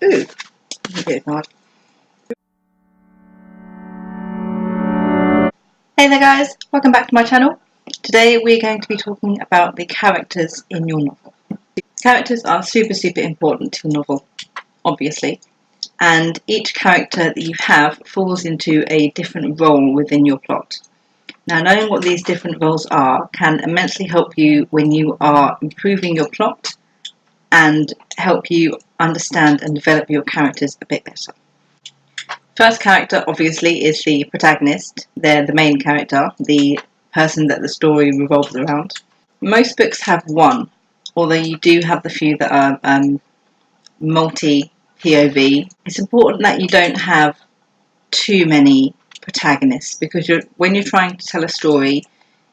Ooh, a bit hard. Hey there guys, welcome back to my channel. Today we're going to be talking about the characters in your novel. Characters are super important to a novel, obviously, and each character that you have falls into a different role within your plot. Now, knowing what these different roles are can immensely help you when you are improving your plot and help you understand and develop your characters a bit better. First character, obviously, is the protagonist. They're the main character, the person that the story revolves around. Most books have one, although you do have the few that are multi-POV. It's important that you don't have too many protagonists, because when you're trying to tell a story,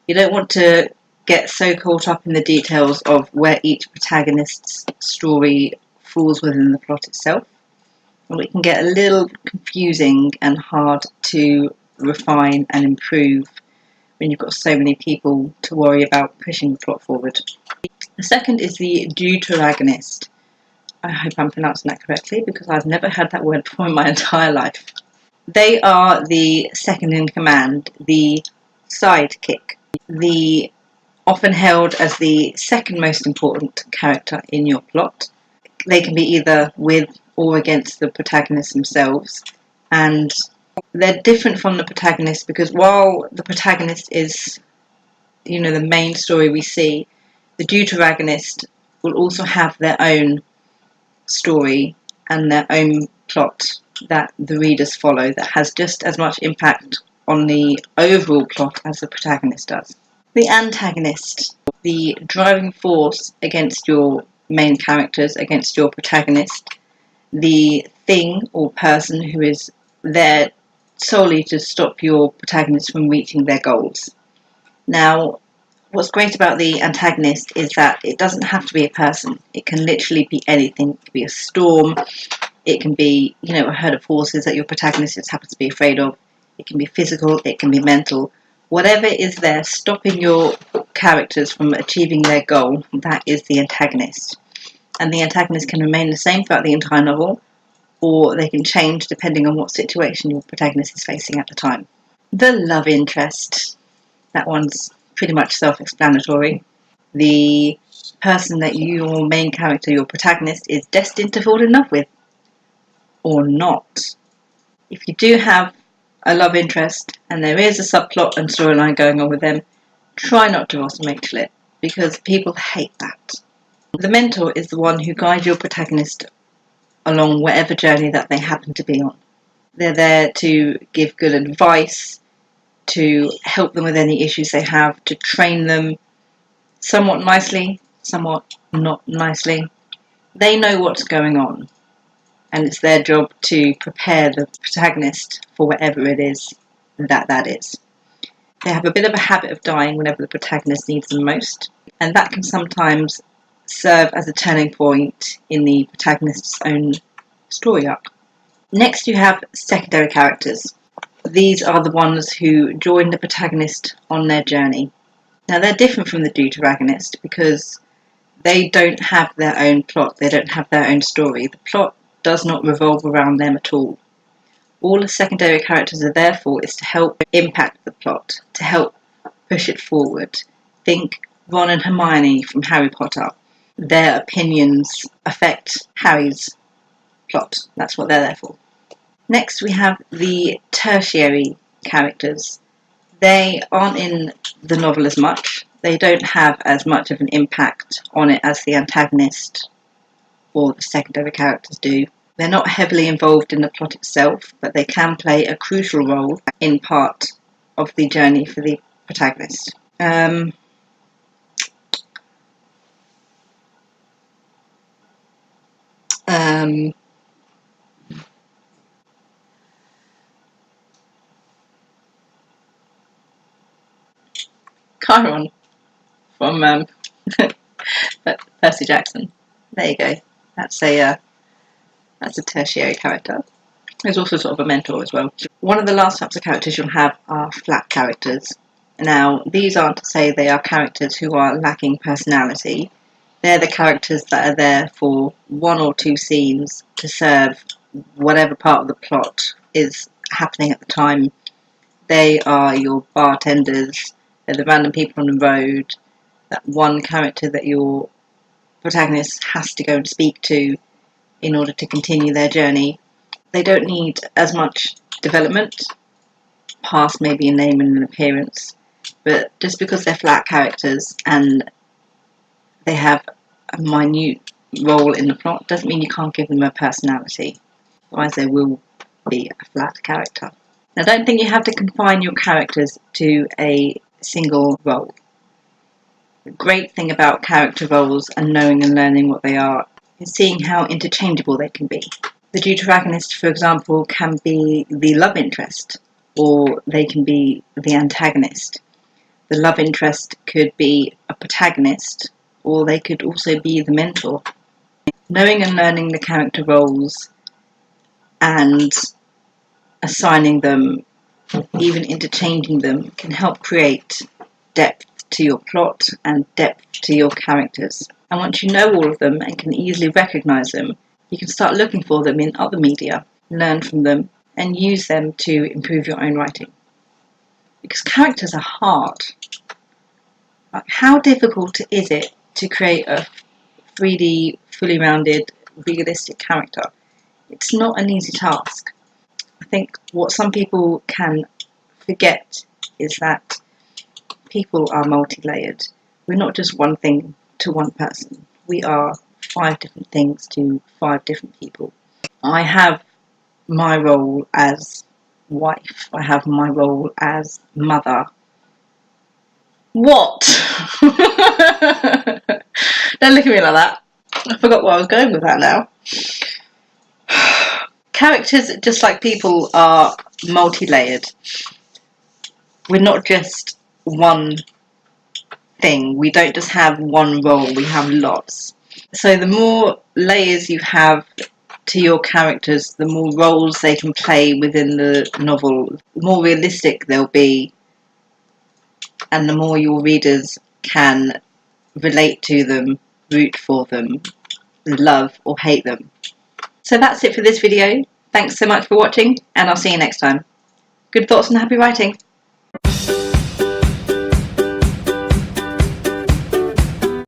you don't want to get so caught up in the details of where each protagonist's story falls within the plot itself. And it can get a little confusing and hard to refine and improve when you've got so many people to worry about pushing the plot forward. The second is the protagonist. I hope I'm pronouncing that correctly, because I've never heard that word before in my entire life. They are the second in command, the sidekick, the often held as the second most important character in your plot. They can be either with or against the protagonist themselves, and they're different from the protagonist because while the protagonist is, the main story we see, the protagonist will also have their own story and their own plot that the readers follow that has just as much impact on the overall plot as the protagonist does. The antagonist, the driving force against your main characters, against your protagonist, the thing or person who is there solely to stop your protagonist from reaching their goals. Now, what's great about the antagonist is that it doesn't have to be a person. It can literally be anything. It can be a storm. It can be, a herd of horses that your protagonist just happens to be afraid of. It can be physical. It can be mental. Whatever is there stopping your characters from achieving their goal, that is the antagonist. And the antagonist can remain the same throughout the entire novel, or they can change depending on what situation your protagonist is facing at the time. The love interest. That one's pretty much self-explanatory. The person that your main character, your protagonist, is destined to fall in love with, or not. If you do have a love interest and there is a subplot and storyline going on with them, try not to automate it, because people hate that. The mentor is the one who guides your protagonist along whatever journey that they happen to be on. They're there to give good advice, to help them with any issues they have, to train them somewhat nicely, somewhat not nicely. They know what's going on, and it's their job to prepare the protagonist for whatever it is that is. They have a bit of a habit of dying whenever the protagonist needs them most, and that can sometimes serve as a turning point in the protagonist's own story arc. Next, you have secondary characters. These are the ones who join the protagonist on their journey. Now, they're different from the protagonist because they don't have their own plot, they don't have their own story. The plot does not revolve around them at all. All the secondary characters are there for is to help impact the plot, to help push it forward. Think Ron and Hermione from Harry Potter. Their opinions affect Harry's plot. That's what they're there for. Next, we have the tertiary characters. They aren't in the novel as much. They don't have as much of an impact on it as the antagonist or the secondary characters do. They're not heavily involved in the plot itself, but they can play a crucial role in part of the journey for the protagonist. Chiron from Percy Jackson. There you go. That's a tertiary character. There's also sort of a mentor as well. One of the last types of characters you'll have are flat characters. Now, these aren't to say they are characters who are lacking personality. They're the characters that are there for 1 or 2 scenes to serve whatever part of the plot is happening at the time. They are your bartenders, they're the random people on the road, that one character that your protagonist has to go and speak to in order to continue their journey. They don't need as much development, past maybe a name and an appearance, but just because they're flat characters and they have a minute role in the plot doesn't mean you can't give them a personality, otherwise they will be a flat character. Now, don't think you have to confine your characters to a single role. The great thing about character roles and knowing and learning what they are is seeing how interchangeable they can be. The protagonist, for example, can be the love interest, or they can be the antagonist. The love interest could be a protagonist, or they could also be the mentor. Knowing and learning the character roles and assigning them, even interchanging them, can help create depth to your plot and depth to your characters. And once you know all of them and can easily recognise them, you can start looking for them in other media, learn from them, and use them to improve your own writing. Because characters are hard. Like, how difficult is it to create a 3D, fully rounded, realistic character? It's not an easy task. I think what some people can forget is that people are multi-layered. We're not just one thing to one person. We are 5 different things to 5 different people. I have my role as wife. I have my role as mother. What? Don't look at me like that. I forgot where I was going with that now. Characters, just like people, are multi-layered. We're not just one thing. We don't just have one role, we have lots. So the more layers you have to your characters, the more roles they can play within the novel, the more realistic they'll be, and the more your readers can relate to them, root for them, love or hate them. So that's it for this video. Thanks so much for watching, and I'll see you next time. Good thoughts and happy writing.